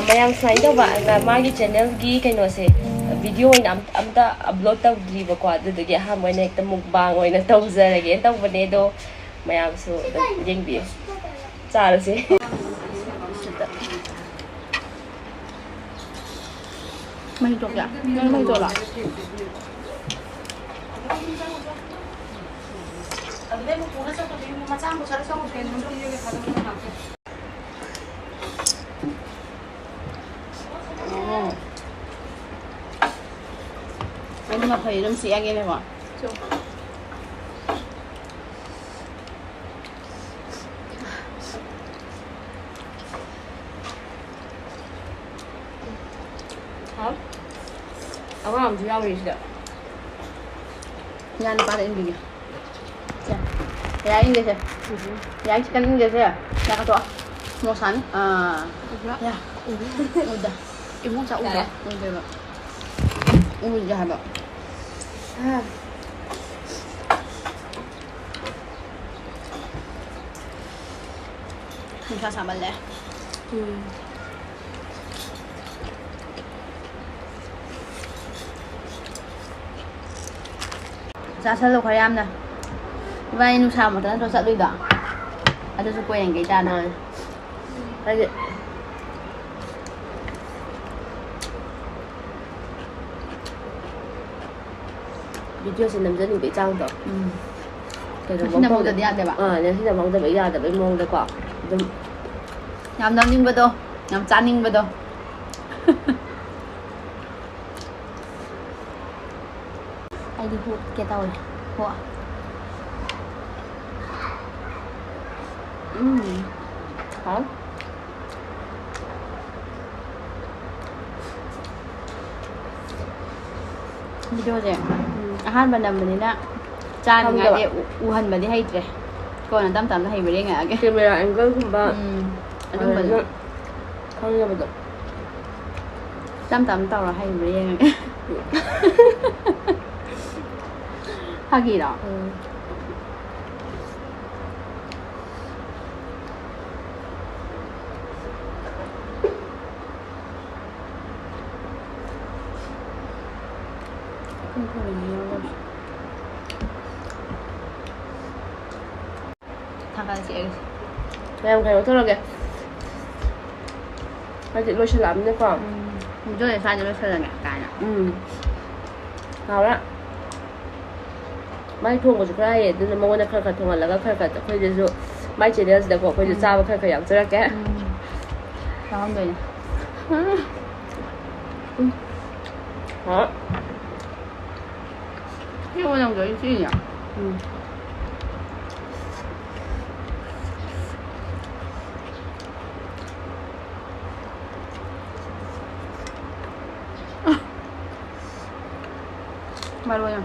mayam sign tauba magi channel gi kainose video ina amta upload tawdriba ko adudagi ahamboina hekta mukbang oina tawjarage tawbane do mayam su yengbi charase Mày chụp dạ? Mày chụp lại. Anh mà thấy nó xì anh em hả? Aku nggak bisa ngomong sih. Jangan pada ini ya. Ya ini deh. Ya chicken ini deh ya. Ya kata mau san. Ya. Udah. Ibu mau udah. Udah. Udah ada. Bisa sambal deh. Ra sân lục em nè vai nu sao mà tao cho sợ đuôi đỏ ở đây quên cái ta này đây video sẽ nằm dưới bị trăng rồi cái nó mong được đi ăn đấy bạn nên khi mong được bị ra được bị mong được quả nhắm nhắm nhưng đâu nhắm chán nhưng đâu ai đi hút cái tàu này hụa hả video gì han ban đầm mình nè chan ngay để uhan mình đi hay rồi còn là tam nó hay về đây ngã cái camera angle không ba anh mình không nghe được tam tàu là hay về đây 하기라. 다같이 em cái đó kìa hai chị lôi xe lắm nữa còn 무조건 사진 lôi xe là ngã cái nè nào đó mai thùng của chúng ta thì từ mong muốn khởi thùng là các khởi khởi ví dụ mai chỉ để được khởi ví sao khởi dạng cho cái không được hả cái con đồng giới gì nhỉ mà luôn nhỉ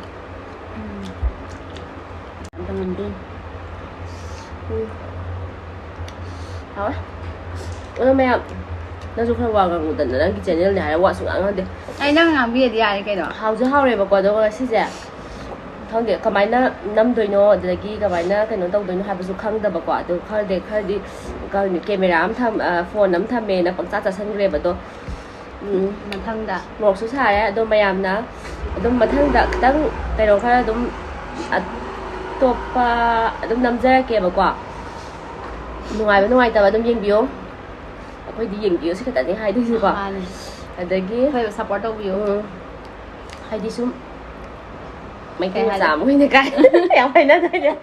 Dengan din. Hả? Ủa mẹ, nó dùng khăn quàng cả ngủ tận nó đang channel này là quạt xuống ăn đi. Ai đang làm việc gì cái đó? Hào chứ hào này mà quạt đâu là xí dẻ. Không để cái máy nó nằm đôi nó, để cái máy nó cái nó đâu đôi nó hai bên khăn đâu mà quạt được khai đi cái camera ám tham phone ám tham mẹ nó bằng sát sân về mà tôi. Mình thân đã. Một số sai á, tôi mày làm nó, tôi mà thân đã tăng cái đó khai đúng topa adum namjarake bakwa nungai taba adum yengbiyo akhoi di yengbiyo se khatani hai dui ko adagi khoi support tawbiyo hai di sum mai kai sam hoi ne kai yang hai na thai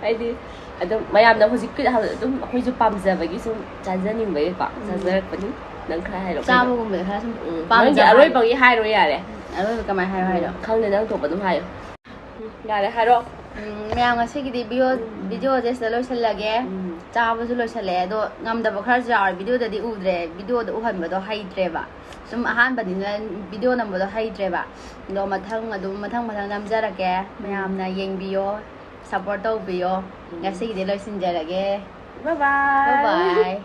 hai di adum mayam na hojik ki adum akhoi ju pamjabagi sum chanjaning bai ko chanjarak pani nang khai hai lo chamo gum be kha sum pamja aroi bangi hai ro ya le aroi ka mai hai do khang ne nang to badum hai ya le hai ro ꯃꯌꯥꯝ ꯉꯁꯤꯒꯤꯗꯤ ꯚꯤꯗꯤꯑꯣꯁꯦ ꯁꯤꯗ ꯂꯣꯏꯁꯤꯜꯂꯒꯦ ꯆꯥꯕꯁꯨ ꯂꯣꯏꯁꯤꯜꯂꯦ ꯑꯗꯣ ꯉꯝꯗꯕ ꯈꯔꯁꯨ ꯌꯥꯎꯔꯦ ꯚꯤꯗꯤꯑꯣꯗꯗꯤ ꯎꯗ꯭ꯔꯦ ꯚꯤꯗꯤꯑꯣꯗ ꯎꯍꯟꯕꯗꯣ ꯍꯩꯇ꯭ꯔꯦꯕ ꯁꯨꯝ ꯑꯍꯥꯟꯕꯅꯤꯅ ꯚꯤꯗꯤꯑꯣ ꯅꯝꯕꯗꯣ ꯍꯩꯇ꯭ꯔꯦꯕ ꯑꯗꯣ ꯃꯊꯪ ꯅꯝꯖꯔꯛꯀꯦ ꯃꯌꯥꯝꯅ ꯌꯦꯡꯕꯤꯌꯣ ꯁꯞꯄꯣꯔꯠ ꯇꯧꯕꯤꯌꯣ ꯉꯁꯤꯒꯤꯗꯤ ꯂꯣꯏꯁꯤꯟꯖꯔꯒꯦ bye bye bye